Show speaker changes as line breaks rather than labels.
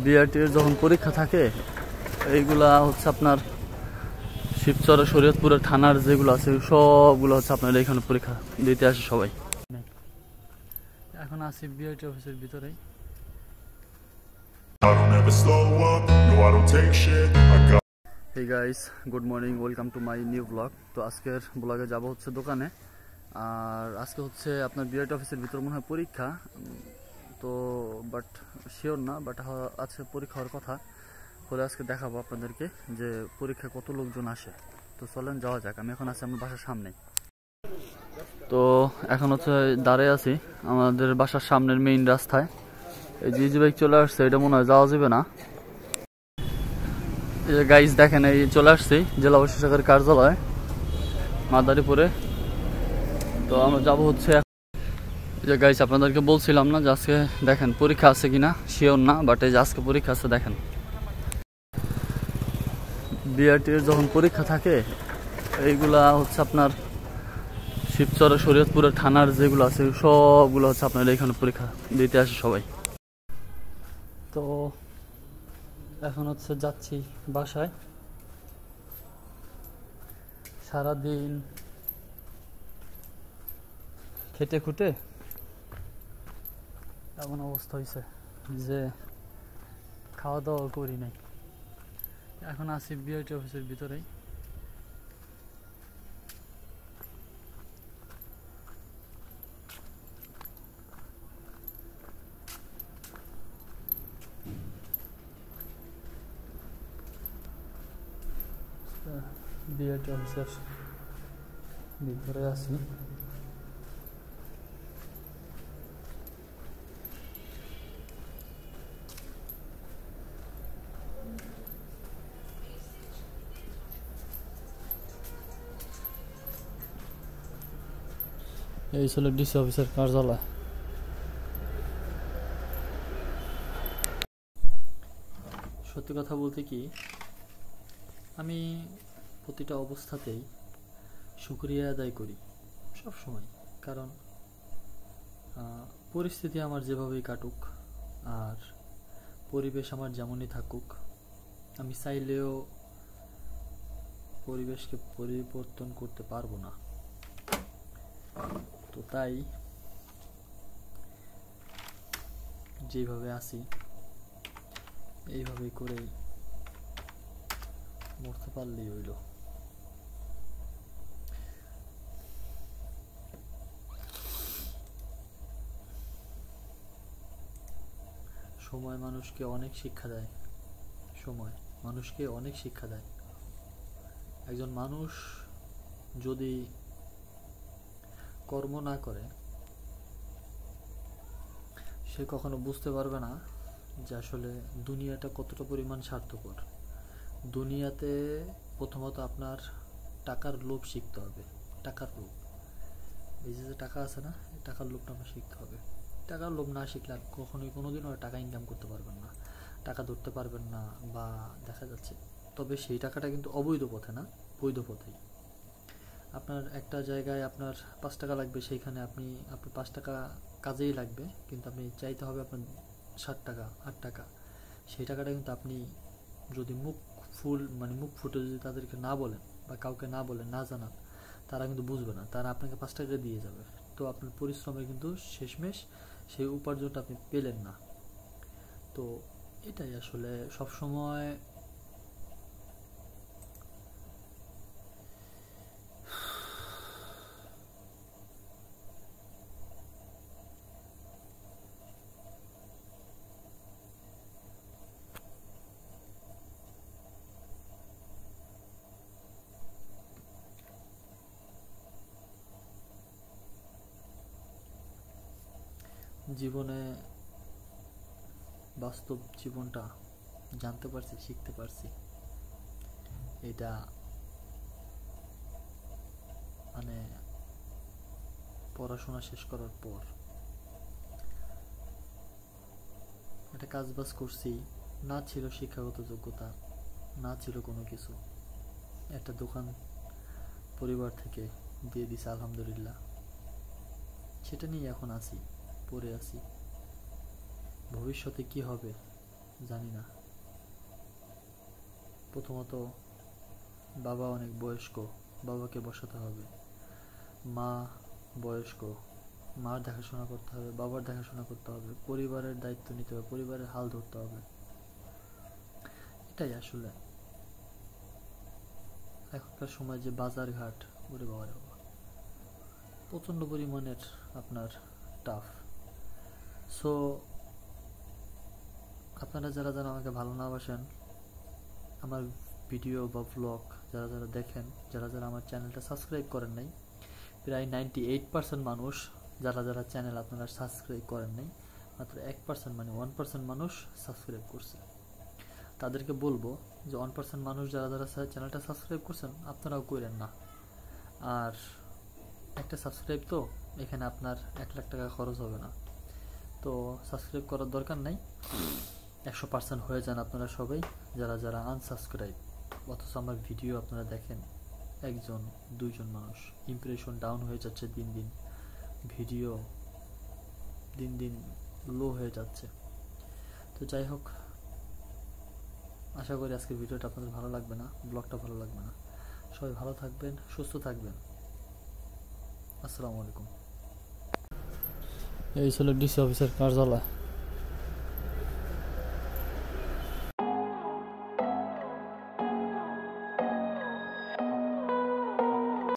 বিআরটির যখন পরীক্ষা থাকে এইগুলা হচ্ছে আপনার শিবচর শরীয়তপুরের থানার যেগুলো আছে সবগুলো হচ্ছে আপনার এখানে পরীক্ষা দিতে আসে সবাই। এখন আছি বিআরটি অফিসের ভিতরেই। Hey guys, good morning, welcome to my new vlog. তো আজকের ব্লগে যাব হচ্ছে দোকানে, আর আজকে হচ্ছে আপনার বিআরটি অফিসের ভিতর মনে হয় পরীক্ষা, তো বাট শিওর না, বাট আছে পরীক্ষা হওয়ার কথা হলে আজকে দেখাবো আপনাদেরকে যে পরীক্ষায় কত লোকজন আসে। তো চলেন যাওয়া যাক। আমি এখন আছি আমার বাসার সামনেই। তো এখন হচ্ছে দাঁড়িয়ে আছি আমাদের বাসার সামনের মেইন রাস্তায়। এই যে বাইক চলে আসছে, এটা মনে হয় যাওয়া যাবে না। এই যে গাইজ দেখেন, এই চলে আসছি জেলা প্রশাসকের কার্যালয় মাদারীপুরে। তো আমরা যাবো হচ্ছে, এই যে গাইজ আপনাদেরকে বলছিলাম না যে আজকে দেখেন পরীক্ষা আছে কিনা শিওর না, বাট এই যে আজকে পরীক্ষা আছে। দেখেন বিআরটির যখন পরীক্ষা থাকে এইগুলা হচ্ছে আপনার শিবচর শরীয়তপুরের থানার যেগুলো আছে সবগুলো হচ্ছে আপনার এখানে পরীক্ষা দিতে আসে সবাই। তো এখন হচ্ছে যাচ্ছি বাসায়। সারাদিন খেটে খুটে এমন অবস্থা হয়েছে যে খাওয়া দাওয়া করি নাই। এখন আছি বিআরটি অফিসের ভিতরেই। বিআরটি অফিসের ভিতরে আছি। এই ছিল ডিসি অফিসের কার্যালয়। সত্যি কথা বলতে কি, আমি প্রতিটা অবস্থাতেই শুকরিয়া আদায় করি সব সময়, কারণ পরিস্থিতি আমার যেভাবেই কাটুক আর পরিবেশ আমার যেমনই থাকুক, আমি চাইলেও পরিবেশকে পরিবর্তন করতে পারবো না। তো তাই যেভাবে আছি এইভাবেই করেই মরতে পারলেই হইল। সময় মানুষকে অনেক শিক্ষা দেয়। সময় মানুষকে অনেক শিক্ষা দেয়। একজন মানুষ যদি কর্ম না করে সে কখনো বুঝতে পারবে না যে আসলে দুনিয়াটা কতটা পরিমাণ স্বার্থপর। দুনিয়াতে প্রথমত আপনার টাকার লোভ শিখতে হবে। টাকার লোভ, এই যে টাকা আছে না, এই টাকার লোভটা আমার শিখতে হবে। টাকার লোভ না শিখলে কখনোই কোনোদিনও টাকা ইনকাম করতে পারবেন না, টাকা ধরতে পারবেন না, বা দেখা যাচ্ছে। তবে সেই টাকাটা কিন্তু অবৈধ পথে না, বৈধ পথেই। আপনার একটা জায়গায় আপনার 5 টাকা লাগবে, সেইখানে আপনার 5 টাকা কাজেই লাগবে, কিন্তু আপনি চাইতে হবে আপনার 60 টাকা 8 টাকা। সেই টাকাটা কিন্তু আপনি যদি মুখ ফুটে যদি তাদেরকে না বলেন বা কাউকে না বলেন, না জানান, তারা কিন্তু বুঝবে না, তারা আপনাকে 5 টাকা দিয়ে যাবে। তো আপনার পরিশ্রমে কিন্তু শেষমেশ সেই উপার্জনটা আপনি পেলেন না। তো এটাই আসলে সবসময় জীবনে বাস্তব জীবনটা জানতে পারছি, শিখতে পারছি। এটা মানে পড়াশোনা শেষ করার পর একটা কাজবাজ করছি, না ছিল শিক্ষাগত যোগ্যতা, না ছিল কোনো কিছু। একটা দোকান পরিবার থেকে দিয়ে দিছে, আলহামদুলিল্লাহ। সেটা নিয়ে এখন আছি, পড়ে আছি। ভবিষ্যতে কি হবে জানি না। প্রথমত বাবা অনেক বয়স্ক, বাবাকে বসাতে হবে। মা বয়স্ক, মার দেখাশোনা করতে হবে, বাবার দেখাশোনা করতে হবে, পরিবারের দায়িত্ব নিতে হবে, পরিবারের হাল ধরতে হবে। এটাই আসলে এখনকার সময় যে বাজার ঘাট, ওরে বাবা রে বাবা, প্রচণ্ড পরিমাণের আপনার টাফ। সো আপনারা যারা যারা আমাকে ভালো না বাসেন, আমার ভিডিও বা ব্লগ যারা যারা দেখেন, যারা যারা আমার চ্যানেলটা সাবস্ক্রাইব করেন নাই, প্রায় 98% মানুষ যারা যারা চ্যানেল আপনারা সাবস্ক্রাইব করেন নাই, মাত্র 1% মানে 1% মানুষ সাবস্ক্রাইব করছে। তাদেরকে বলবো যে 1% মানুষ যারা যারা চ্যানেলটা সাবস্ক্রাইব করছেন আপনারাও করেন না। আর একটা সাবস্ক্রাইব তো এখানে আপনার 1 লাখ টাকা খরচ হবে না, তো সাবস্ক্রাইব করার দরকার নাই। 100% হয়ে যান আপনারা সবাই যারা যারা আনসাবস্ক্রাইব, অথচ আমার ভিডিও আপনারা দেখেন 1-2 জন মানুষ। ইমপ্রেশন ডাউন হয়ে যাচ্ছে দিন দিন, ভিডিও দিন দিন লো হয়ে যাচ্ছে। তো যাই হোক, আশা করি আজকের ভিডিওটা আপনাদের ভালো লাগবে না, ব্লগটা ভালো লাগবে না। সবাই ভালো থাকবেন, সুস্থ থাকবেন। আসসালামু আলাইকুম। এই ছিল ডিসি অফিসের কার্যালয়।